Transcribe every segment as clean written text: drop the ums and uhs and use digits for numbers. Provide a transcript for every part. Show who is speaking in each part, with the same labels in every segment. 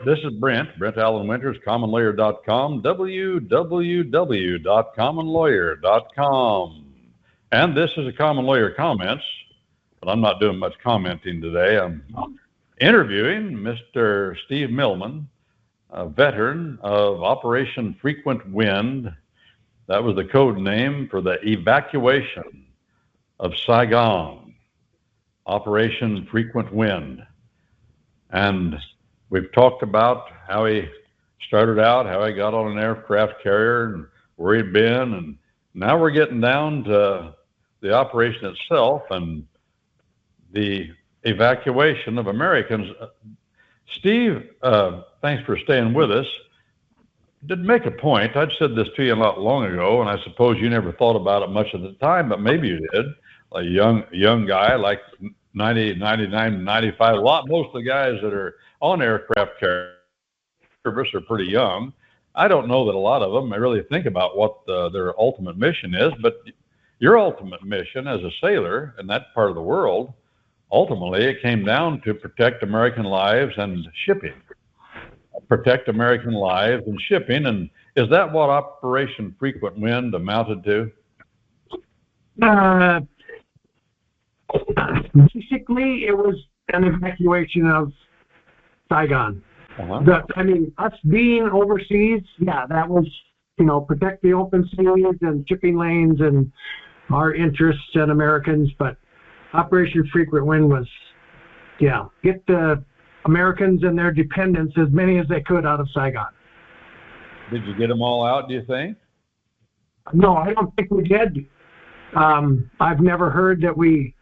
Speaker 1: This is Brent Allan Winters, commonlawyer.com, www.commonlawyer.com. And this is a Common Lawyer Comments, but I'm not doing much commenting today. I'm interviewing Mr. Steve Millman, a veteran of Operation Frequent Wind. That was the code name for the evacuation of Saigon, Operation Frequent Wind. And we've talked about how he started out, how he got on an aircraft carrier and where he'd been. And now we're getting down to the operation itself and the evacuation of Americans. Steve, thanks for staying with us. Did make a point. I'd said this to you not long ago, and I suppose you never thought about it much at the time, but maybe you did. A young guy, like 90, 99, 95. Most of the guys that are on aircraft carrier service are pretty young. I don't know that a lot of them really think about what their ultimate mission is, but your ultimate mission as a sailor in that part of the world, ultimately it came down to protect American lives and shipping. Protect American lives and shipping. And is that what Operation Frequent Wind amounted to?
Speaker 2: Basically, it was an evacuation of Saigon. Us being overseas, that was, protect the open seas and shipping lanes and our interests and Americans. But Operation Frequent Wind was, get the Americans and their dependents, as many as they could, out of Saigon.
Speaker 1: Did you get them all out, do you think?
Speaker 2: No, I don't think we did. I've never heard that we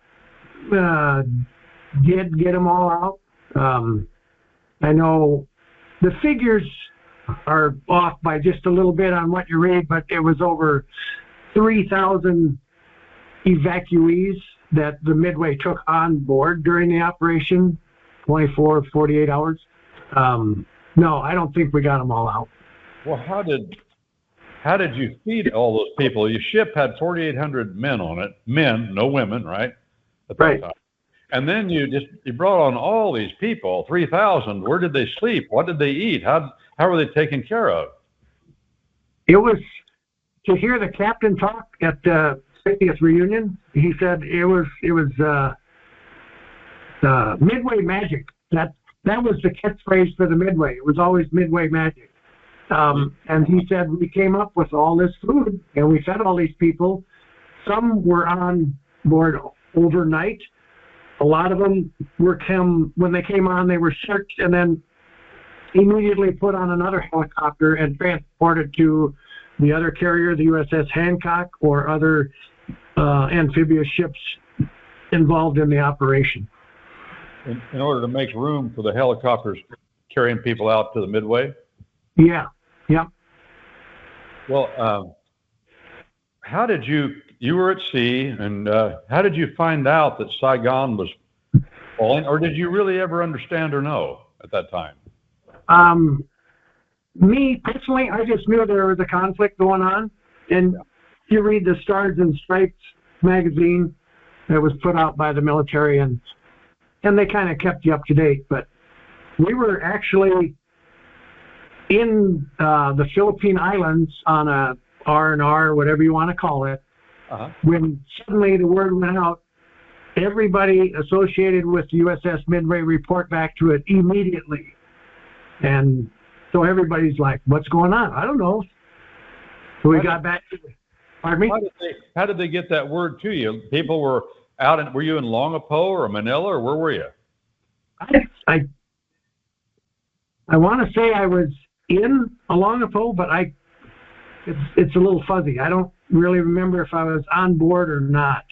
Speaker 2: did get them all out. I know the figures are off by just a little bit on what you read, but it was over 3,000 evacuees that the Midway took on board during the operation, 24, 48 hours. No, I don't think we got them all out.
Speaker 1: Well, how did you feed all those people? Your ship had 4,800 men on it, men, no women, right?
Speaker 2: Right.
Speaker 1: Time. And then you brought on all these people, 3,000. Where did they sleep? What did they eat? How were they taken care of?
Speaker 2: It was to hear the captain talk at the 50th reunion. He said it was Midway magic. That was the catchphrase for the Midway. It was always Midway magic. And he said we came up with all this food and we fed all these people. Some were on board overnight. A lot of them when they came on, they were searched and then immediately put on another helicopter and transported to the other carrier, the USS Hancock, or other amphibious ships involved in the operation.
Speaker 1: In order to make room for the helicopters carrying people out to the Midway?
Speaker 2: Yeah.
Speaker 1: Well, how did you were at sea, and how did you find out that Saigon was falling, or did you really ever understand or know at that time?
Speaker 2: Me personally, I just knew there was a conflict going on, and you read the Stars and Stripes magazine that was put out by the military, and they kind of kept you up to date. But we were actually in the Philippine Islands on a R&R, whatever you want to call it, when suddenly the word went out. Everybody associated with the USS Midway report back to it immediately. And so everybody's like, what's going on? I don't know. So we got back to pardon me?
Speaker 1: How did they get that word to you? People were out were you in Longapo or Manila, or where were you?
Speaker 2: I want to say I was in Longapo, but it's a little fuzzy. I don't really remember if I was on board or not.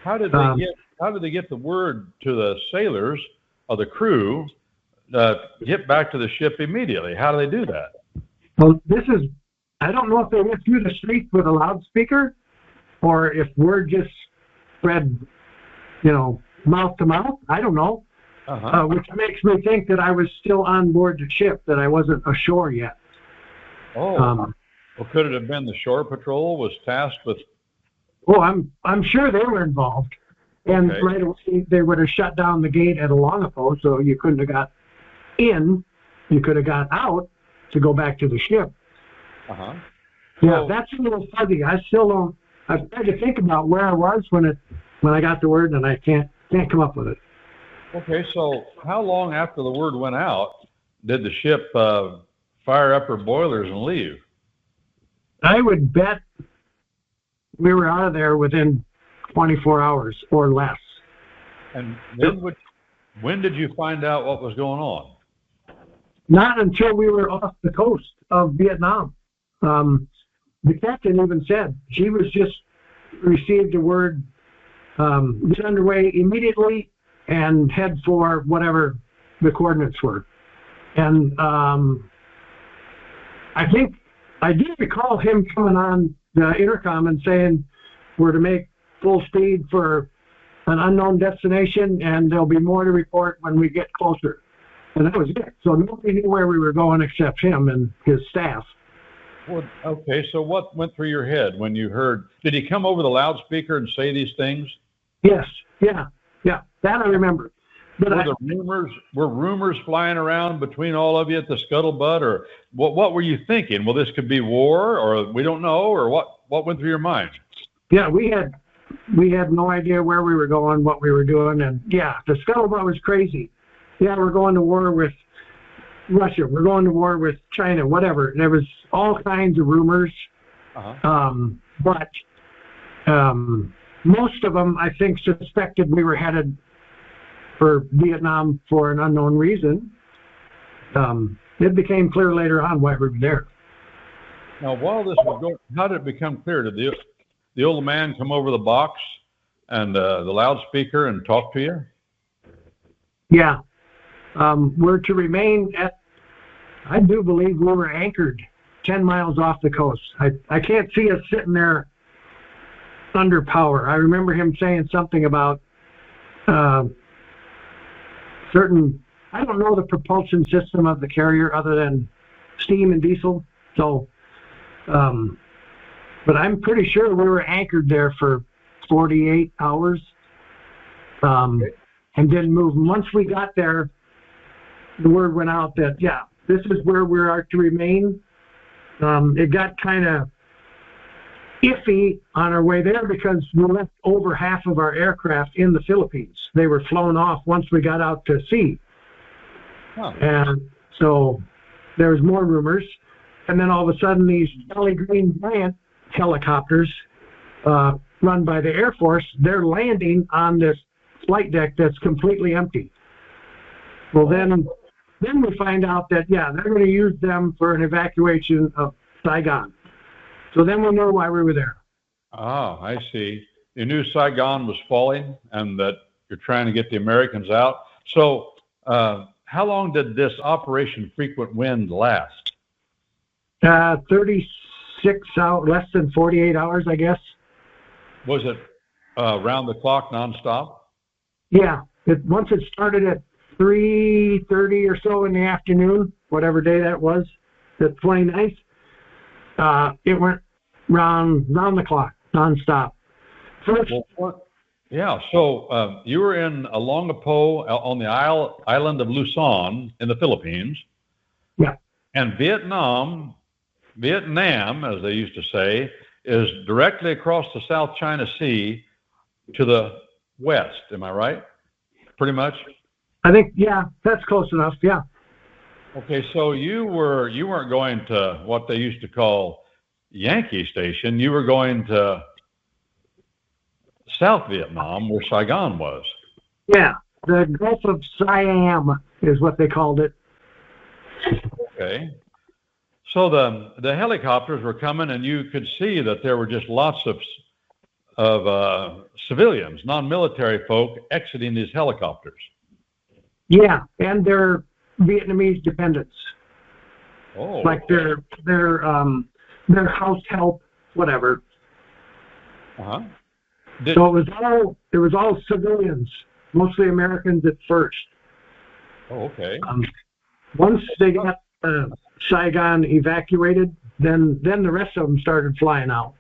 Speaker 1: How did they get the word to the sailors or the crew get back to the ship immediately? How do they do that?
Speaker 2: Well, I don't know if they went through the streets with a loudspeaker or if word just spread, mouth to mouth. I don't know, which makes me think that I was still on board the ship, that I wasn't ashore yet.
Speaker 1: Well, could it have been the shore patrol was tasked with?
Speaker 2: Oh, I'm sure they were involved, and right away they would have shut down the gate at Longapo, so you couldn't have got in. you could have got out to go back to the ship.
Speaker 1: Uh-huh.
Speaker 2: Yeah, that's a little fuzzy. I still don't. I've tried to think about where I was when I got the word, and I can't come up with it.
Speaker 1: Okay, so how long after the word went out did the ship fire up her boilers and leave?
Speaker 2: I would bet we were out of there within 24 hours or less.
Speaker 1: And when did you find out what was going on?
Speaker 2: Not until we were off the coast of Vietnam. The captain even said she was just received a word, was underway immediately and head for whatever the coordinates were. And I think I do recall him coming on the intercom and saying we're to make full speed for an unknown destination, and there'll be more to report when we get closer. And that was it. So nobody knew where we were going except him and his staff.
Speaker 1: Well, okay, so what went through your head when you heard? Did he come over the loudspeaker and say these things?
Speaker 2: Yes, yeah, that I remember. But
Speaker 1: were rumors flying around between all of you at the scuttlebutt, or what were you thinking? Well, this could be war, or we don't know, or what went through your mind?
Speaker 2: Yeah, we had no idea where we were going, what we were doing, and yeah, the scuttlebutt was crazy. Yeah, we're going to war with Russia. We're going to war with China, whatever. There was all kinds of rumors.
Speaker 1: Uh-huh.
Speaker 2: But most of them, I think, suspected we were headed for Vietnam for an unknown reason. It became clear later on why we were there.
Speaker 1: Now, while this was going, how did it become clear? Did the old man come over the box and the loudspeaker and talk to you?
Speaker 2: Yeah. We're to remain I do believe we were anchored 10 miles off the coast. I can't see us sitting there under power. I remember him saying something about certain, I don't know the propulsion system of the carrier other than steam and diesel. So, but I'm pretty sure we were anchored there for 48 hours and didn't move. Once we got there, the word went out that, yeah, this is where we are to remain. It got kind of iffy on our way there because we left over half of our aircraft in the Philippines. They were flown off once we got out to sea.
Speaker 1: Huh.
Speaker 2: And so there was more rumors. And then all of a sudden these Jolly Green Giant helicopters run by the Air Force, they're landing on this flight deck that's completely empty. Well, then we find out that, yeah, they're going to use them for an evacuation of Saigon. So then we'll know why we were there.
Speaker 1: Ah, I see. You knew Saigon was falling and that you're trying to get the Americans out. So how long did this Operation Frequent Wind last?
Speaker 2: 36 hours, less than 48 hours, I guess.
Speaker 1: Was it round the clock nonstop?
Speaker 2: Yeah. Once it started at 3:30 or so in the afternoon, whatever day that was, the 29th, it went round the clock, nonstop. First,
Speaker 1: yeah. So you were in Olongapo on the island of Luzon in the Philippines.
Speaker 2: Yeah.
Speaker 1: And Vietnam, as they used to say, is directly across the South China Sea to the west. Am I right? Pretty much.
Speaker 2: I think, yeah, that's close enough. Yeah.
Speaker 1: Okay, so you weren't going to what they used to call Yankee Station. You were going to South Vietnam, where Saigon was.
Speaker 2: Yeah, the Gulf of Siam is what they called it.
Speaker 1: Okay. So the helicopters were coming, and you could see that there were just lots of civilians, non-military folk, exiting these helicopters.
Speaker 2: Yeah, and they're Vietnamese dependents.
Speaker 1: Oh.
Speaker 2: Like their house help, whatever.
Speaker 1: Uh-huh.
Speaker 2: So it was all civilians, mostly Americans at first.
Speaker 1: Oh, okay.
Speaker 2: Once they got Saigon evacuated, then the rest of them started flying out.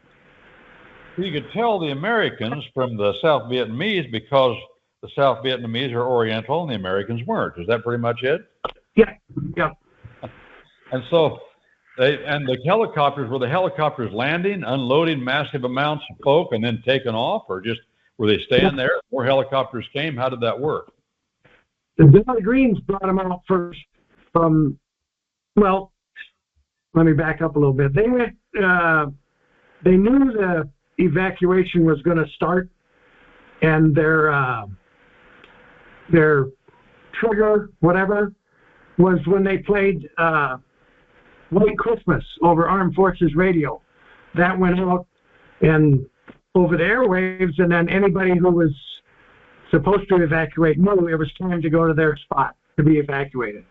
Speaker 1: You could tell the Americans from the South Vietnamese because the South Vietnamese are Oriental and the Americans weren't. Is that pretty much it?
Speaker 2: Yeah. Yeah.
Speaker 1: And so the helicopters, were the helicopters landing, unloading massive amounts of folk and then taking off, or just were they staying there? More helicopters came. How did that work?
Speaker 2: The Valley Greens brought them out first from, well, let me back up a little bit. They went, they knew the evacuation was going to start, and their trigger, whatever, was when they played White Christmas over Armed Forces Radio. That went out and over the airwaves, and then anybody who was supposed to evacuate knew it was time to go to their spot to be evacuated.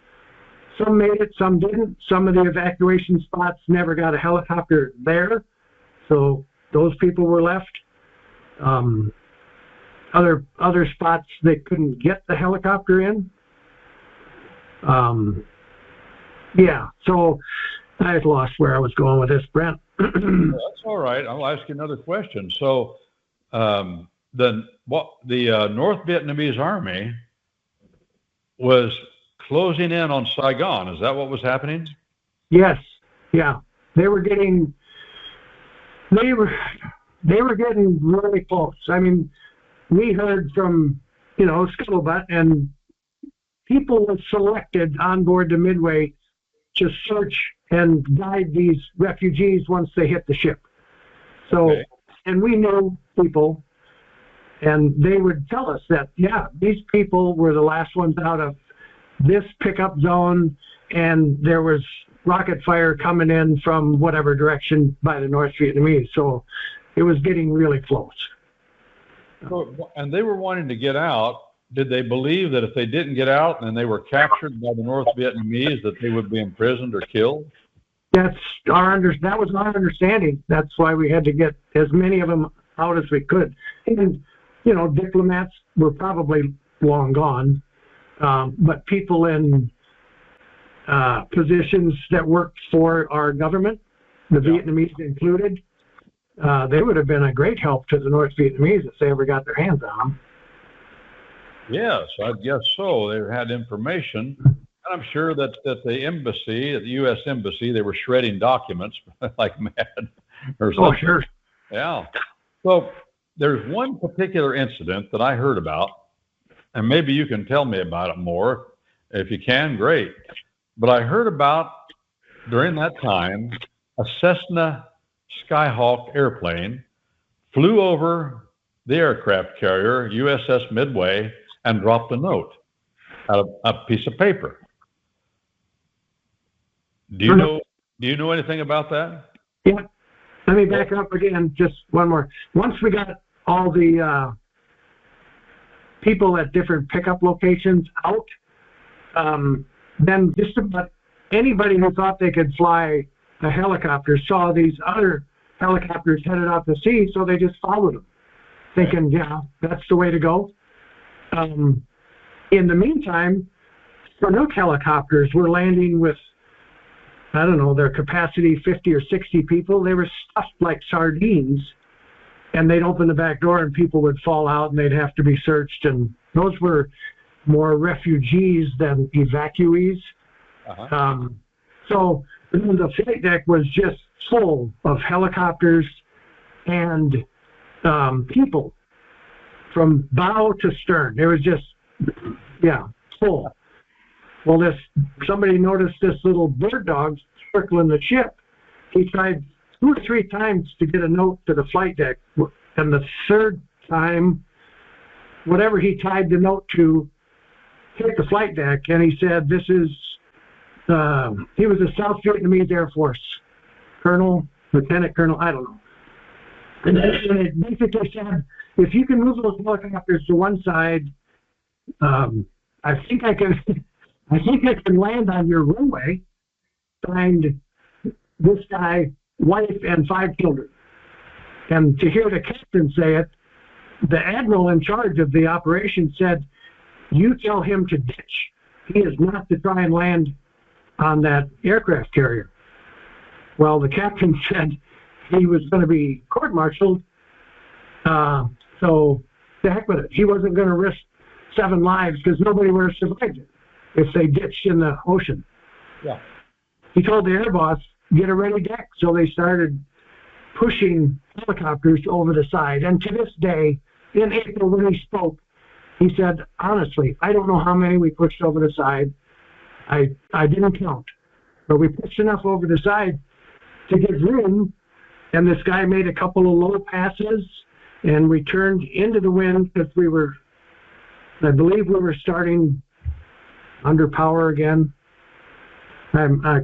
Speaker 2: Some made it, some didn't. Some of the evacuation spots never got a helicopter there, so those people were left. Other spots they couldn't get the helicopter in. Yeah, so I had lost where I was going with this, Brent.
Speaker 1: That's all right. I'll ask you another question. So the North Vietnamese Army was closing in on Saigon. Is that what was happening?
Speaker 2: Yes. Yeah. They were getting really close. I mean, we heard from, Scuttlebutt, and people were selected on board the Midway to search and guide these refugees once they hit the ship. So, okay. And we knew people, and they would tell us that, yeah, these people were the last ones out of this pickup zone, and there was rocket fire coming in from whatever direction by the North Vietnamese. So it was getting really close.
Speaker 1: So, and they were wanting to get out. Did they believe that if they didn't get out and they were captured by the North Vietnamese, that they would be imprisoned or killed?
Speaker 2: That was our understanding. That's why we had to get as many of them out as we could. And, diplomats were probably long gone, but people in positions that worked for our government, the Vietnamese included, they would have been a great help to the North Vietnamese if they ever got their hands on them.
Speaker 1: Yes, I guess so. They had information. And I'm sure that the embassy, the U.S. Embassy, they were shredding documents like mad or something.
Speaker 2: Oh, sure.
Speaker 1: Yeah. So there's one particular incident that I heard about, and maybe you can tell me about it more. If you can, great. But I heard about, during that time, a Cessna Skyhawk airplane flew over the aircraft carrier, USS Midway, and dropped a note, a piece of paper. Do you know anything about that?
Speaker 2: Yeah. Let me back up again, just one more. Once we got all the people at different pickup locations out, then just about anybody who thought they could fly a helicopter saw these other helicopters headed out to sea, so they just followed them, thinking, yeah, that's the way to go. In the meantime, Chinook helicopters were landing with, I don't know, their capacity 50 or 60 people. They were stuffed like sardines, and they'd open the back door and people would fall out and they'd have to be searched. And those were more refugees than evacuees. Uh-huh. So the flight deck was just full of helicopters and people from bow to stern. It was just, full. Well, somebody noticed this little bird dog circling the ship. He tried 2 or 3 times to get a note to the flight deck, and the third time, whatever he tied the note to hit the flight deck, and he said, this is, he was a South Vietnamese Air Force colonel, lieutenant colonel, I don't know. And it basically said, if you can move those helicopters to one side, I think I can land on your runway, find this guy, wife, and 5 children. And to hear the captain say it, the admiral in charge of the operation said, you tell him to ditch. He is not to try and land on that aircraft carrier. Well, the captain said he was going to be court-martialed, so the heck with it. He wasn't going to risk 7 lives because nobody would have survived it if they ditched in the ocean.
Speaker 1: Yeah.
Speaker 2: he told the air boss, get a ready deck. So they started pushing helicopters over the side. And to this day, in April when he spoke, he said, honestly, I don't know how many we pushed over the side. I didn't count. But we pushed enough over the side to give room. And this guy made a couple of low passes, and we turned into the wind because I believe we were starting under power again. I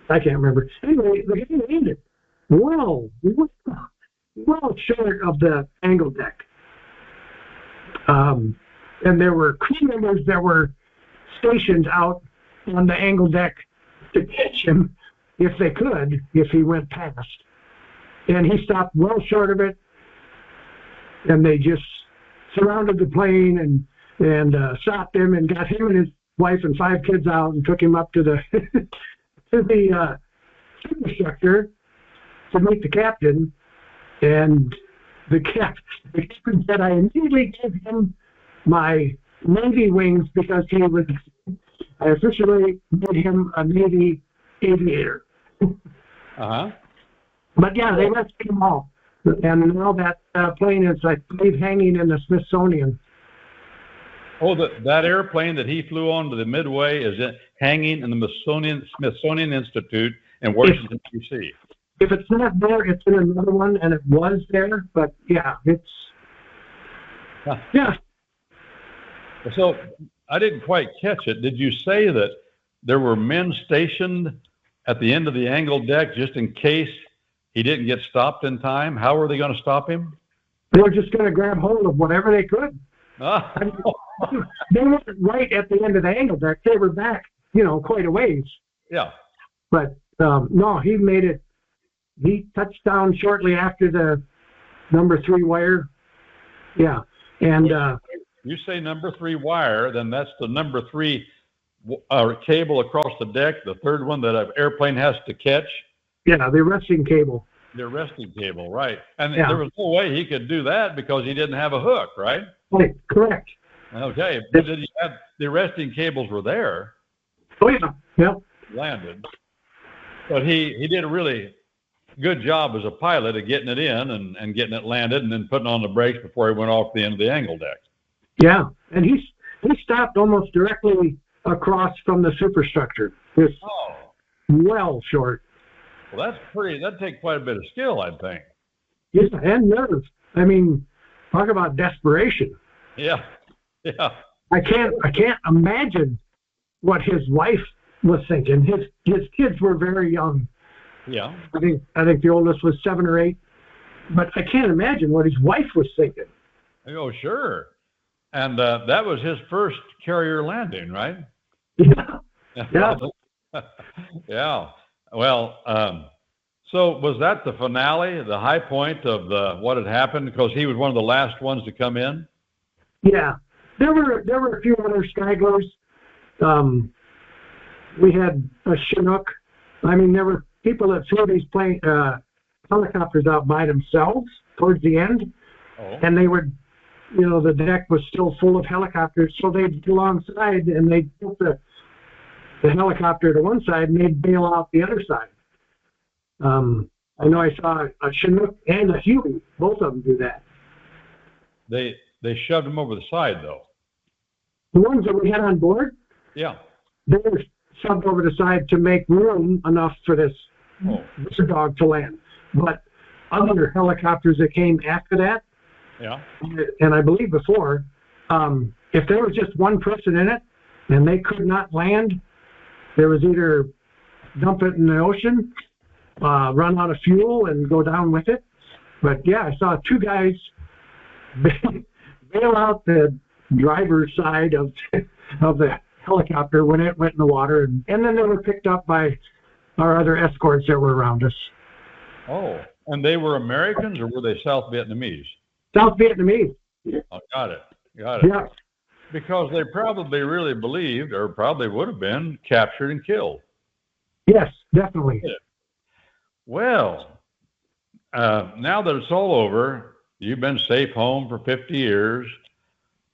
Speaker 2: can't remember. Anyway, the game ended well short of the angle deck. And there were crew members that were stationed out on the angle deck to catch him if they could, if he went past. And he stopped well short of it, and they just surrounded the plane and stopped him and got him and his wife and 5 kids out and took him up to the to the superstructure to meet the captain. And the captain said I immediately gave him my Navy wings because I officially made him a Navy aviator.
Speaker 1: Uh-huh.
Speaker 2: But yeah, they rescued them all. And now that plane is, I believe, hanging in the Smithsonian.
Speaker 1: Oh, that airplane that he flew on to the Midway is hanging in the Smithsonian Institute in Washington, D.C.
Speaker 2: If it's not there, it's in another one, and it was there. But yeah, it's... Yeah.
Speaker 1: So I didn't quite catch it. Did you say that there were men stationed at the end of the angle deck just in case he didn't get stopped in time? How were they going to stop him?
Speaker 2: They were just going to grab hold of whatever they could. I mean, they weren't right at the end of the angle deck. They were back, quite a ways.
Speaker 1: Yeah.
Speaker 2: But no, he made it. He touched down shortly after the number 3 wire. Yeah. And
Speaker 1: you say number 3 wire, then that's the number 3 cable across the deck, the third one that an airplane has to catch.
Speaker 2: Yeah, the arresting cable.
Speaker 1: The arresting cable, right. And there was no way he could do that because he didn't have a hook, right?
Speaker 2: Right, correct.
Speaker 1: Okay, but did he have the arresting cables were there?
Speaker 2: Oh, yeah. Yeah.
Speaker 1: Landed. But he did a really good job as a pilot of getting it in and getting it landed and then putting on the brakes before he went off the end of the angle deck.
Speaker 2: Yeah, and he stopped almost directly across from the superstructure. It's well short.
Speaker 1: Well, that'd take quite a bit of skill, I think.
Speaker 2: Yeah, and nerve. I mean, talk about desperation.
Speaker 1: Yeah. Yeah.
Speaker 2: I can't imagine what his wife was thinking. His kids were very young.
Speaker 1: Yeah.
Speaker 2: I think the oldest was 7 or 8. But I can't imagine what his wife was thinking.
Speaker 1: Oh, sure. And that was his first carrier landing, right?
Speaker 2: Yeah. Yeah.
Speaker 1: Yeah. Well, so was that the finale, the high point of what had happened? Because he was one of the last ones to come in.
Speaker 2: Yeah, there were a few other stragglers. We had a Chinook. I mean, there were people that flew these helicopters out by themselves towards the end, and they would, the deck was still full of helicopters, so they'd get alongside and they'd put the helicopter to one side and they'd bail out the other side. I know I saw a Chinook and a Huey, both of them do that.
Speaker 1: They shoved them over the side, though.
Speaker 2: The ones that we had on board?
Speaker 1: Yeah.
Speaker 2: They were shoved over the side to make room enough for this dog to land. But other helicopters that came after that, and I believe before, if there was just one person in it and they could not land, there was either dump it in the ocean, run out of fuel and go down with it. But yeah, I saw 2 guys bail out the driver's side of the helicopter when it went in the water, and then they were picked up by our other escorts that were around us.
Speaker 1: Oh, and they were Americans, or were they South Vietnamese?
Speaker 2: South Vietnamese.
Speaker 1: Oh, got it.
Speaker 2: Yeah.
Speaker 1: Because they probably really believed, or probably would have been, captured and killed.
Speaker 2: Yes, definitely.
Speaker 1: Well, now that it's all over, you've been safe home for 50 years,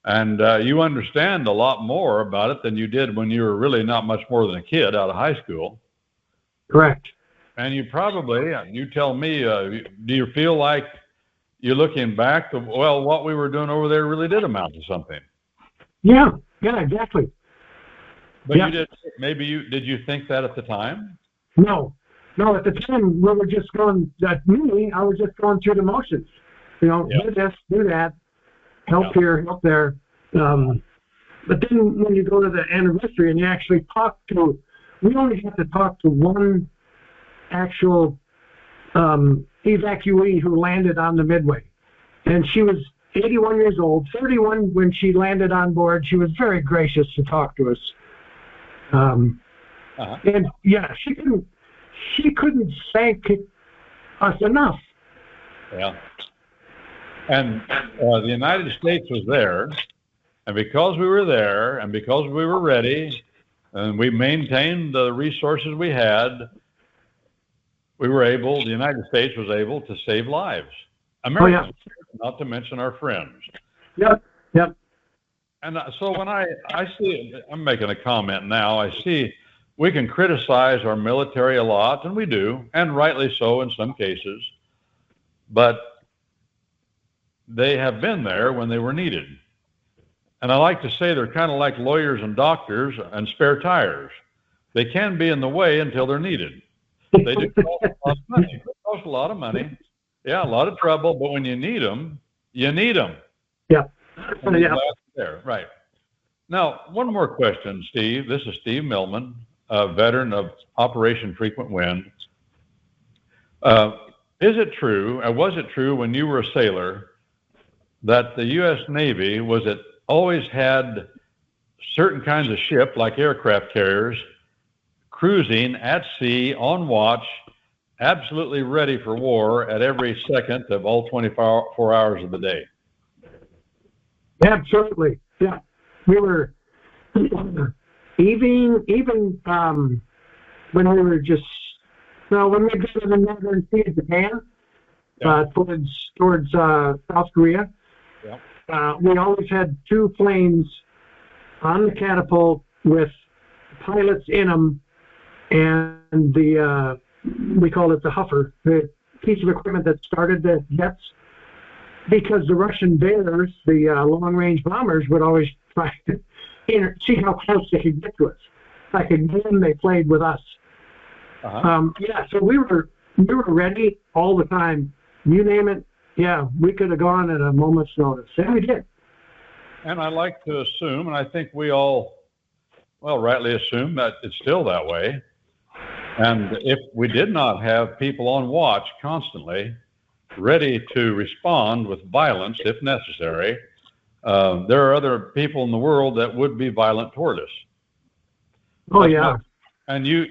Speaker 1: and you understand a lot more about it than you did when you were really not much more than a kid out of high school.
Speaker 2: Correct.
Speaker 1: And you probably, you tell me, do you feel like you're looking back, well, what we were doing over there really did amount to something?
Speaker 2: Yeah, exactly.
Speaker 1: But you did, did you think that at the time?
Speaker 2: No, at the time we were just going, I was just going through the motions. Do this, do that, help here, help there. But then when you go to the anniversary and you actually we only had to talk to one actual evacuee who landed on the Midway. And she was 81 years old, 31 when she landed on board. She was very gracious to talk to us. And she couldn't thank us enough.
Speaker 1: Yeah. And the United States was there, and because we were there, and because we were ready, and we maintained the resources we had, the United States was able to save lives. Americans, not to mention our friends.
Speaker 2: Yep.
Speaker 1: And so when I see, I'm making a comment now, I see we can criticize our military a lot, and we do, and rightly so in some cases, but they have been there when they were needed. And I like to say they're kind of like lawyers and doctors and spare tires. They can be in the way until they're needed. They do cost a lot of money. They cost a lot of money. Yeah, a lot of trouble, but when you need them, you need them.
Speaker 2: Yeah.
Speaker 1: There, right. Now, one more question, Steve. This is Steve Millman, a veteran of Operation Frequent Wind. Is it true, or was it true when you were a sailor, that the U.S. Navy always had certain kinds of ship, like aircraft carriers, cruising at sea on watch, absolutely ready for war at every second of all 24 hours of the day?
Speaker 2: Absolutely. Yeah. We were, even when we were when we got to the northern sea of Japan, towards South Korea, we always had two planes on the catapult with pilots in them, and we called it the Huffer, the piece of equipment that started the jets, because the Russian Bears, the long-range bombers, would always try to see how close they could get to us. Like a game they played with us. So we were ready all the time. You name it, we could have gone at a moment's notice, and we did.
Speaker 1: And I like to assume, and I think we all, rightly assume that it's still that way. And if we did not have people on watch constantly, ready to respond with violence if necessary, there are other people in the world that would be violent toward us. And you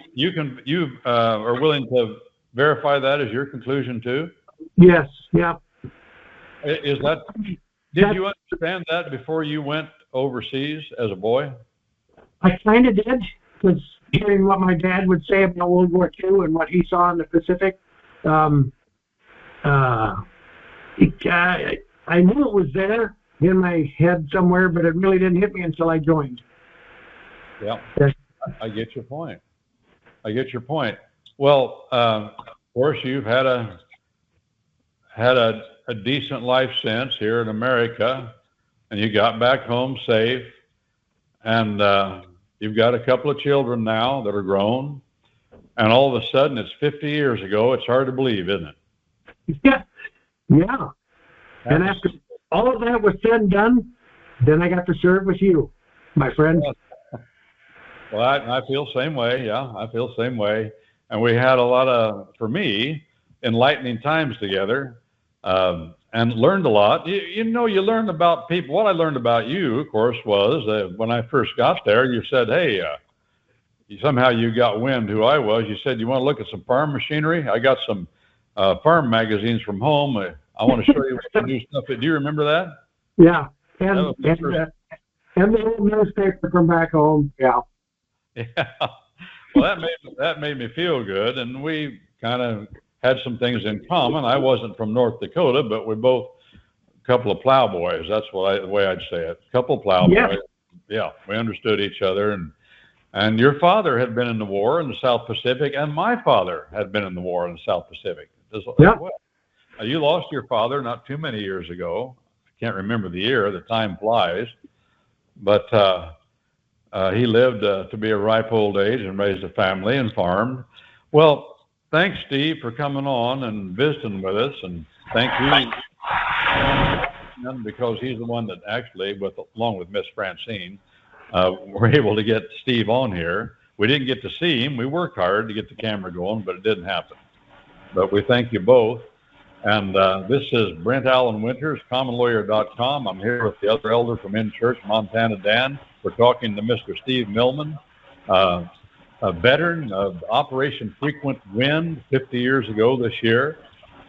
Speaker 1: are willing to verify that as your conclusion too?
Speaker 2: Yes. Yeah.
Speaker 1: Did you understand that before you went overseas as a boy?
Speaker 2: I kind of did, because hearing what my dad would say about World War II and what he saw in the Pacific, I knew it was there in my head somewhere, but it really didn't hit me until I joined.
Speaker 1: Yeah, I get your point. Well, of course, you've had a decent life since here in America, and you got back home safe, and you've got a couple of children now that are grown, and all of a sudden it's 50 years ago. It's hard to believe, isn't it?
Speaker 2: Yeah. And after all of that was said and done, then I got to serve with you, my friend.
Speaker 1: Well, I feel the same way. Yeah, I feel the same way. And we had a lot of, for me, enlightening times together, and learned a lot. You learn about people. What I learned about you, of course, was when I first got there, you said, hey, somehow you got wind who I was. You said, you want to look at some farm machinery? I got some farm magazines from home. I want to show you some new stuff. Do you remember that?
Speaker 2: Yeah. And the old newspaper from back home. Yeah.
Speaker 1: Yeah. Well, that made me feel good, and we kind of had some things in common. I wasn't from North Dakota, but we're both a couple of plowboys. That's the way I'd say it. A couple of plowboys. Yeah, we understood each other, and And your father had been in the war in the South Pacific, and my father had been in the war in the South Pacific as well. You lost your father not too many years ago. I can't remember the year. The time flies. But he lived to be a ripe old age and raised a family and farmed. Well, thanks, Steve, for coming on and visiting with us. And thank you, because he's the one that actually, along with Miss Francine, were able to get Steve on here. We didn't get to see him. We worked hard to get the camera going, but it didn't happen. But we thank you both. And this is Brent Allan Winters, commonlawyer.com. I'm here with the other elder from In Church, Montana Dan. We're talking to Mr. Steve Millman, a veteran of Operation Frequent Wind 50 years ago this year.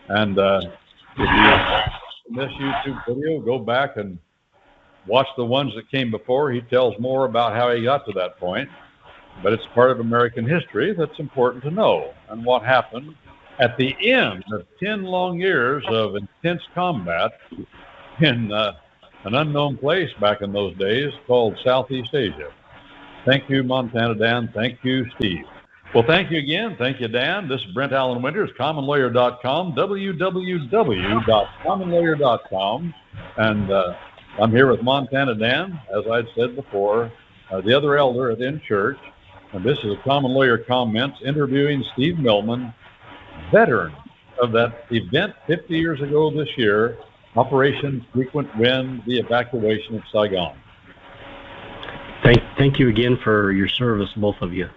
Speaker 1: And if you miss YouTube video, go back and watch the ones that came before. He tells more about how he got to that point. But it's part of American history that's important to know, and what happened at the end of 10 long years of intense combat in an unknown place back in those days called Southeast Asia. Thank you, Montana Dan. Thank you, Steve. Well, thank you again. Thank you, Dan. This is Brent Allan Winters, commonlawyer.com, www.commonlawyer.com. And I'm here with Montana Dan, as I'd said before, the other elder at In Church. And this is a Common Lawyer Comments interviewing Steve Millman, veteran of that event 50 years ago this year, Operation Frequent Wind, the evacuation of Saigon.
Speaker 3: Thank you again for your service, both of you.